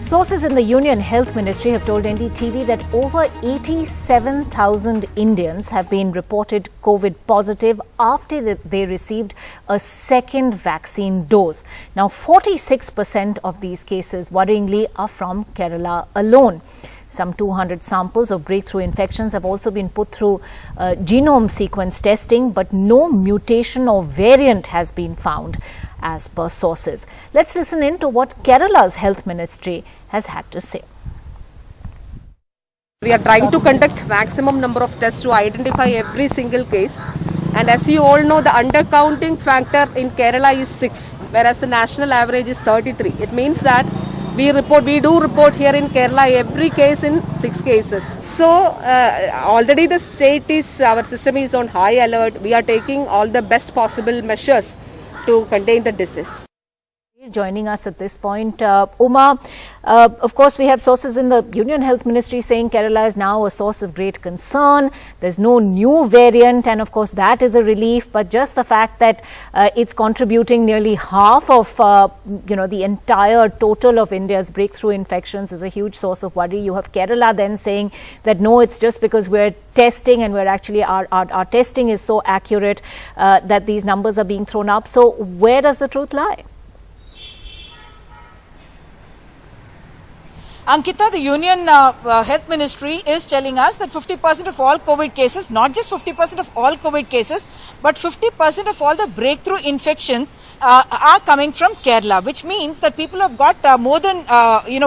Sources in the Union Health Ministry have told NDTV that over 87,000 Indians have been reported COVID positive after they received a second vaccine dose. Now, 46% of these cases, worryingly, are from Kerala alone. Some 200 samples of breakthrough infections have also been put through genome sequence testing, but no mutation or variant has been found, as per sources. Let's listen in to what Kerala's health ministry has had to say. We are trying to conduct maximum number of tests to identify every single case. And as you all know, the undercounting factor in Kerala is 6, whereas the national average is 33. It means that we do report here in Kerala every case in 6 cases. So already the our system is on high alert. We are taking all the best possible measures to contain the disease. Joining us at this point, Uma, of course we have sources in the Union Health Ministry saying Kerala is now a source of great concern. There's no new variant, and of course that is a relief, but just the fact that it's contributing nearly half of the entire total of India's breakthrough infections is a huge source of worry. You have Kerala then saying that no, it's just because we're testing and we're actually our testing is so accurate that these numbers are being thrown up. So where does the truth lie? Ankita, the Union Health Ministry is telling us that 50% of all COVID cases, not just 50% of all COVID cases, but 50% of all the breakthrough infections are coming from Kerala, which means that people have got more than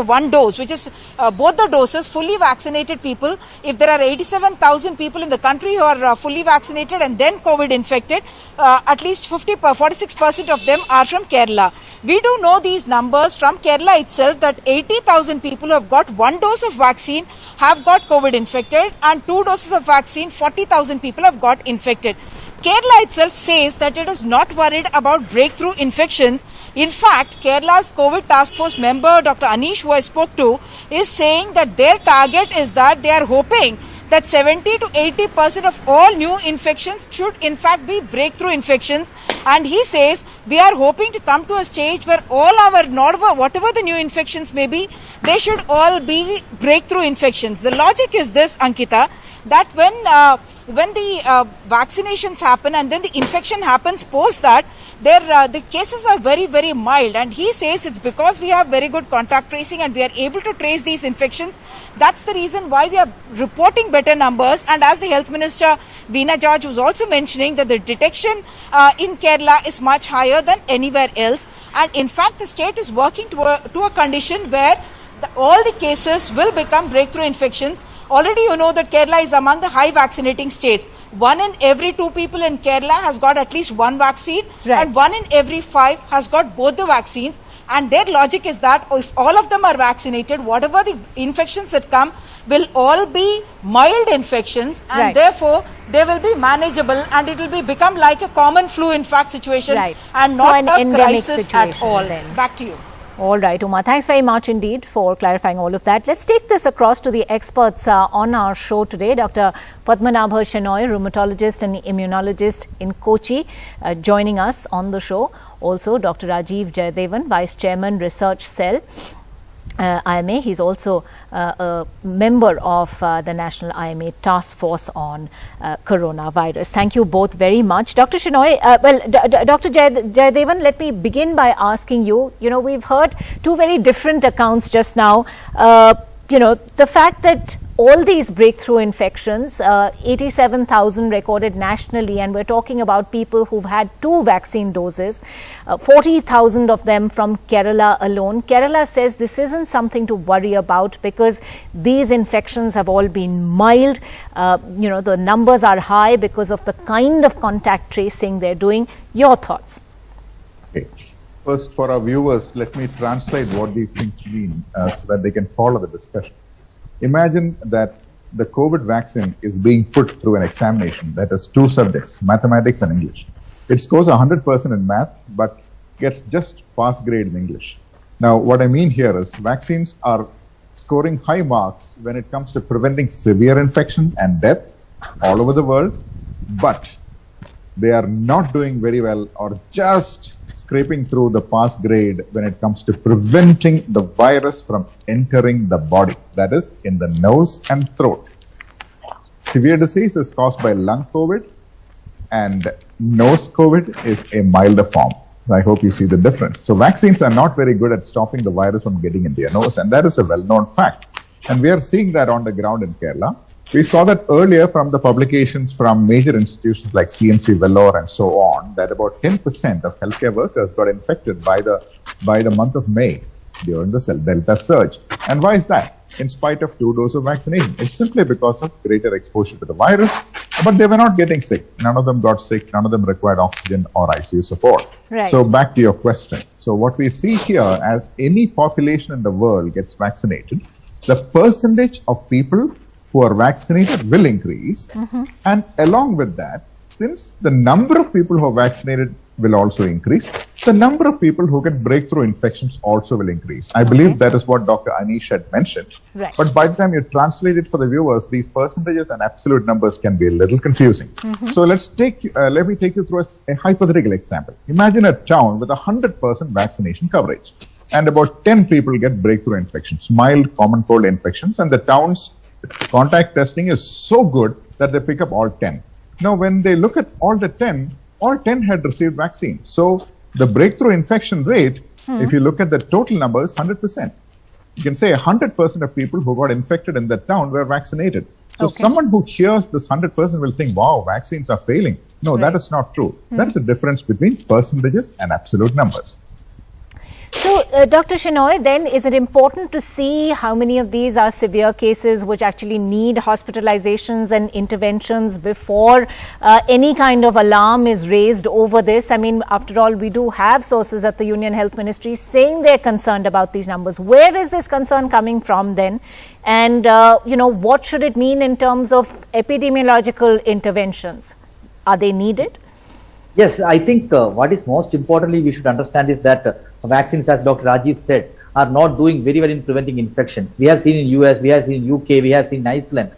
one dose, which is both the doses, fully vaccinated people. If there are 87,000 people in the country who are fully vaccinated and then COVID infected, at least 46% of them are from Kerala. We do know these numbers from Kerala itself, that 80,000 people who have got 1 dose of vaccine have got COVID infected, and 2 doses of vaccine, 40,000 people have got infected. Kerala itself says that it is not worried about breakthrough infections. In fact, Kerala's COVID task force member, Dr. Anish, who I spoke to, is saying that their target is that they are hoping that 70 to 80% of all new infections should in fact be breakthrough infections. And he says we are hoping to come to a stage where all whatever the new infections may be, they should all be breakthrough infections. The logic is this, Ankita, that when the vaccinations happen and then the infection happens post that, the cases are very, very mild, and he says it's because we have very good contact tracing and we are able to trace these infections. That's the reason why we are reporting better numbers. And as the Health Minister Veena George was also mentioning, that the detection in Kerala is much higher than anywhere else, and in fact the state is working to a condition where all the cases will become breakthrough infections. Already you know that Kerala is among the high vaccinating states. 1 in every 2 people in Kerala has got at least 1 vaccine, right, and 1 in every 5 has got both the vaccines. And their logic is that if all of them are vaccinated, whatever the infections that come will all be mild infections, and right, therefore they will be manageable, and it will become like a common flu in fact situation, right, and so not a crisis at all. Then. Back to you. All right, Uma, thanks very much indeed for clarifying all of that. Let's take this across to the experts on our show today. Dr. Padmanabha Shenoy, rheumatologist and immunologist in Kochi, joining us on the show. Also, Dr. Rajeev Jayadevan, Vice Chairman, Research Cell, IMA. He's also a member of the National IMA Task Force on Coronavirus. Thank you both very much. Dr. Shenoy, Dr. Jayadevan, let me begin by asking you, we've heard 2 very different accounts just now. The fact that all these breakthrough infections, 87,000 recorded nationally, and we're talking about people who've had 2 vaccine doses, 40,000 of them from Kerala alone. Kerala says this isn't something to worry about because these infections have all been mild. The numbers are high because of the kind of contact tracing they're doing. Your thoughts? Okay. First, for our viewers, let me translate what these things mean so that they can follow the discussion. Imagine that the COVID vaccine is being put through an examination that has 2 subjects, mathematics and English. It scores 100% in math, but gets just pass grade in English. Now, what I mean here is vaccines are scoring high marks when it comes to preventing severe infection and death all over the world, but they are not doing very well or just scraping through the pass grade when it comes to preventing the virus from entering the body, that is, in the nose and throat. Severe disease is caused by lung COVID, and nose COVID is a milder form. I hope you see the difference. So vaccines are not very good at stopping the virus from getting into your nose, and that is a well-known fact. And we are seeing that on the ground in Kerala. We saw that earlier from the publications from major institutions like CNC Vellore and so on, that about 10% of healthcare workers got infected by the month of May during the Delta surge. And why is that? In spite of 2 doses of vaccination. It's simply because of greater exposure to the virus, but they were not getting sick. None of them got sick. None of them required oxygen or ICU support. Right. So back to your question. So what we see here, as any population in the world gets vaccinated, the percentage of people who are vaccinated will increase. And along with that, since the number of people who are vaccinated will also increase, the number of people who get breakthrough infections also will increase. I believe that is what Dr. Anish had mentioned. Right. But by the time you translate it for the viewers, these percentages and absolute numbers can be a little confusing. So let me take you through a hypothetical example. Imagine a town with 100% vaccination coverage, and about 10 people get breakthrough infections, mild common cold infections, and the town's contact testing is so good that they pick up all 10. Now, when they look at all 10 had received vaccine. So the breakthrough infection rate, if you look at the total numbers, 100%. You can say 100% of people who got infected in that town were vaccinated. So someone who hears this 100% will think, wow, vaccines are failing. No, that is not true. That's the difference between percentages and absolute numbers. So, Dr. Shenoy, then is it important to see how many of these are severe cases which actually need hospitalizations and interventions before any kind of alarm is raised over this? I mean, after all, we do have sources at the Union Health Ministry saying they're concerned about these numbers. Where is this concern coming from then? And, what should it mean in terms of epidemiological interventions? Are they needed? Yes, I think what is most importantly we should understand is that vaccines, as Dr. Rajiv said, are not doing very well in preventing infections. We have seen in US, we have seen in UK, we have seen in Iceland.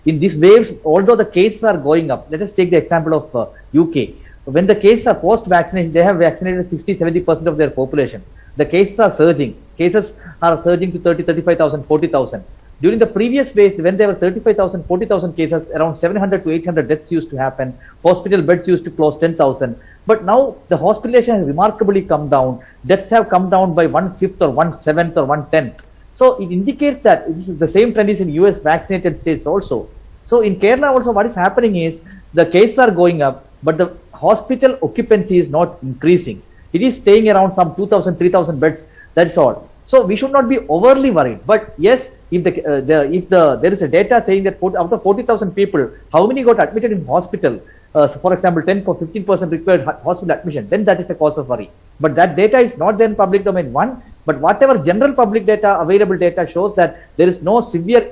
In these waves, although the cases are going up, let us take the example of UK. When the cases are post-vaccination, they have vaccinated 60-70% of their population. The cases are surging. Cases are surging to 30, 35,000, 40,000. During the previous wave, when there were 35,000, 40,000 cases, around 700 to 800 deaths used to happen. Hospital beds used to close 10,000. But now the hospitalization has remarkably come down. Deaths have come down by 1/5 or 1/7 or 1/10. So it indicates that this is the same trend is in US vaccinated states also. So in Kerala also what is happening is the cases are going up, but the hospital occupancy is not increasing. It is staying around some 2,000, 3,000 beds. That's all. So we should not be overly worried. But yes, if there is a data saying that out of 40,000 people, how many got admitted in hospital? For example, 10 or 15% required hospital admission. Then that is a cause of worry. But that data is not there in public domain. One, but whatever general public data, available data shows that there is no severe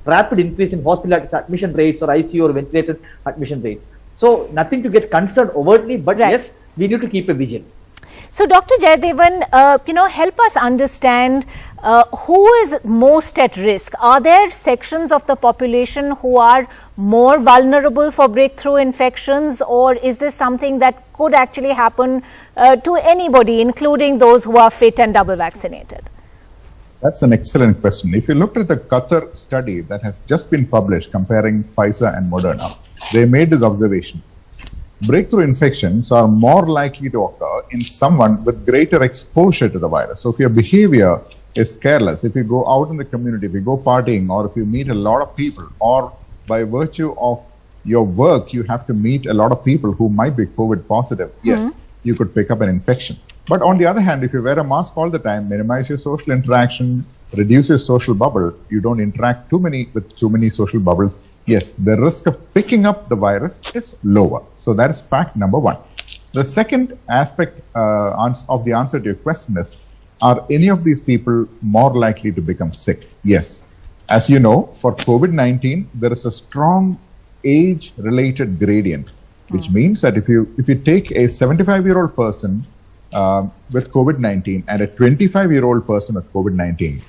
rapid increase in hospital admission rates or ICU or ventilator admission rates. So nothing to get concerned overtly. But yes, we need to keep a vigil. So, Dr. Jayadevan, help us understand who is most at risk. Are there sections of the population who are more vulnerable for breakthrough infections, or is this something that could actually happen to anybody, including those who are fit and double vaccinated? That's an excellent question. If you looked at the Qatar study that has just been published comparing Pfizer and Moderna, they made this observation. Breakthrough infections are more likely to occur in someone with greater exposure to the virus. So if your behavior is careless, if you go out in the community, if you go partying, or if you meet a lot of people, or by virtue of your work, you have to meet a lot of people who might be COVID positive, yes, you could pick up an infection. But on the other hand, if you wear a mask all the time, minimize your social interaction, reduce your social bubble, you don't interact with too many social bubbles, yes, the risk of picking up the virus is lower. So that is fact number one. The second aspect of the answer to your question is, are any of these people more likely to become sick? Yes. As you know, for COVID-19, there is a strong age-related gradient, which means that if you take a 75-year-old person with COVID-19 and a 25-year-old person with COVID-19,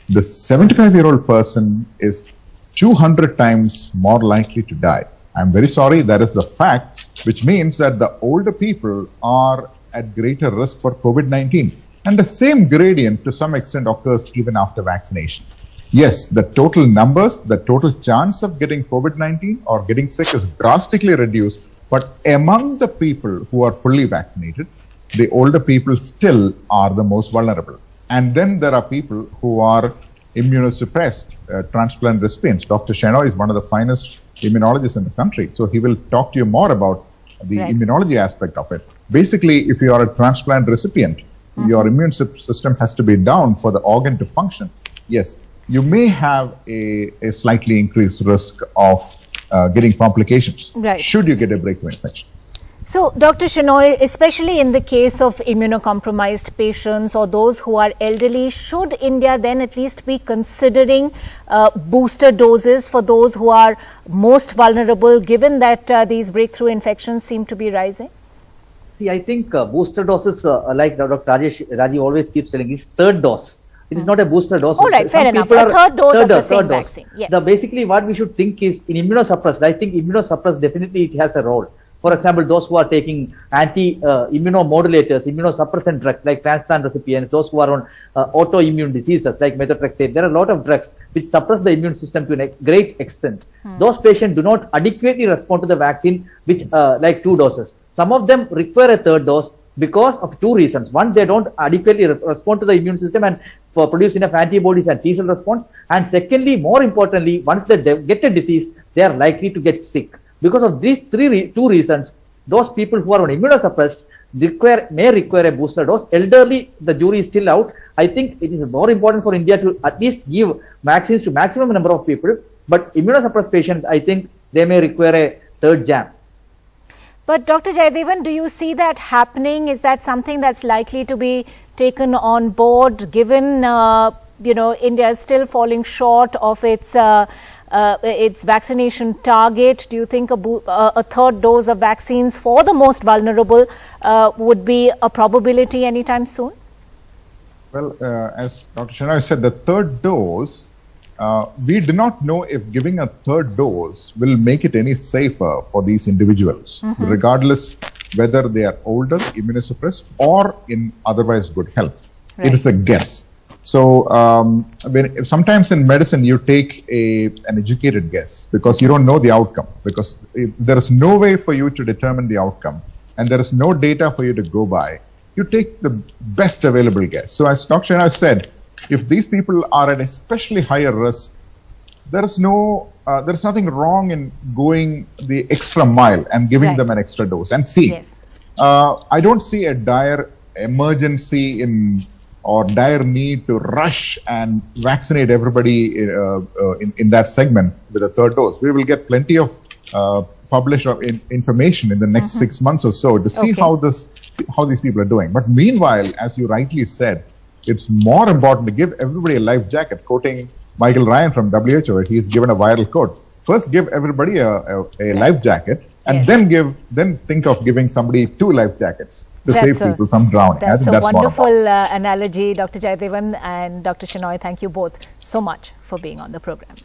the 75-year-old person is 200 times more likely to die I'm very sorry, that is the fact, which means that the older people are at greater risk for COVID-19. And the same gradient to some extent occurs even after vaccination. Yes, the total numbers, the total chance of getting COVID-19 or getting sick is drastically reduced. But among the people who are fully vaccinated, the older people still are the most vulnerable. And then there are people who are immunosuppressed, transplant recipients. Dr. Shenoy is one of the finest immunologists in the country. So he will talk to you more about the immunology aspect of it. Basically, if you are a transplant recipient, your immune system has to be down for the organ to function. Yes, you may have a slightly increased risk of getting complications should you get a breakthrough infection. So, Dr. Shenoy, especially in the case of immunocompromised patients or those who are elderly, should India then at least be considering booster doses for those who are most vulnerable, given that these breakthrough infections seem to be rising? See, I think booster doses, like Dr. Rajiv always keeps telling, is third dose. It is not a booster dose. All right, fair enough. A third dose of the same vaccine. Yes. Basically, what we should think is in immunosuppressed. I think immunosuppressed definitely it has a role. For example, those who are taking anti-immunomodulators, immunosuppressant drugs like transplant recipients, those who are on autoimmune diseases like methotrexate, there are a lot of drugs which suppress the immune system to a great extent. Those patients do not adequately respond to the vaccine, which like 2 doses. Some of them require a third dose because of 2 reasons. One, they don't adequately respond to the immune system and produce enough antibodies and T cell response. And secondly, more importantly, once they get a disease, they are likely to get sick. Because of these 2 reasons, those people who are on immunosuppressed may require a booster dose. Elderly, the jury is still out. I think it is more important for India to at least give vaccines to maximum number of people. But immunosuppressed patients, I think they may require a third jab. But Dr. Jayadevan, do you see that happening? Is that something that's likely to be taken on board, given India is still falling short of its vaccination target? Do you think a third dose of vaccines for the most vulnerable would be a probability anytime soon? Well, as Dr. Shenoy said, the third dose, we do not know if giving a third dose will make it any safer for these individuals, regardless whether they are older, immunosuppressed, or in otherwise good health. It is a guess. So sometimes in medicine, you take an educated guess because you don't know the outcome, because there is no way for you to determine the outcome and there is no data for you to go by. You take the best available guess. So as Dr. Shenoy said, if these people are at especially higher risk, there's nothing wrong in going the extra mile and giving them an extra dose and see. I don't see a dire emergency or dire need to rush and vaccinate everybody in that segment with a third dose. We will get plenty of published information in the next 6 months or so to see how these people are doing. But meanwhile, as you rightly said, it's more important to give everybody a life jacket. Quoting Michael Ryan from WHO, he's given a viral quote. First, give everybody a life jacket, and then think of giving somebody 2 life jackets to save people from drowning. That's a wonderful analogy, Dr. Jayadevan and Dr. Shenoy. Thank you both so much for being on the program.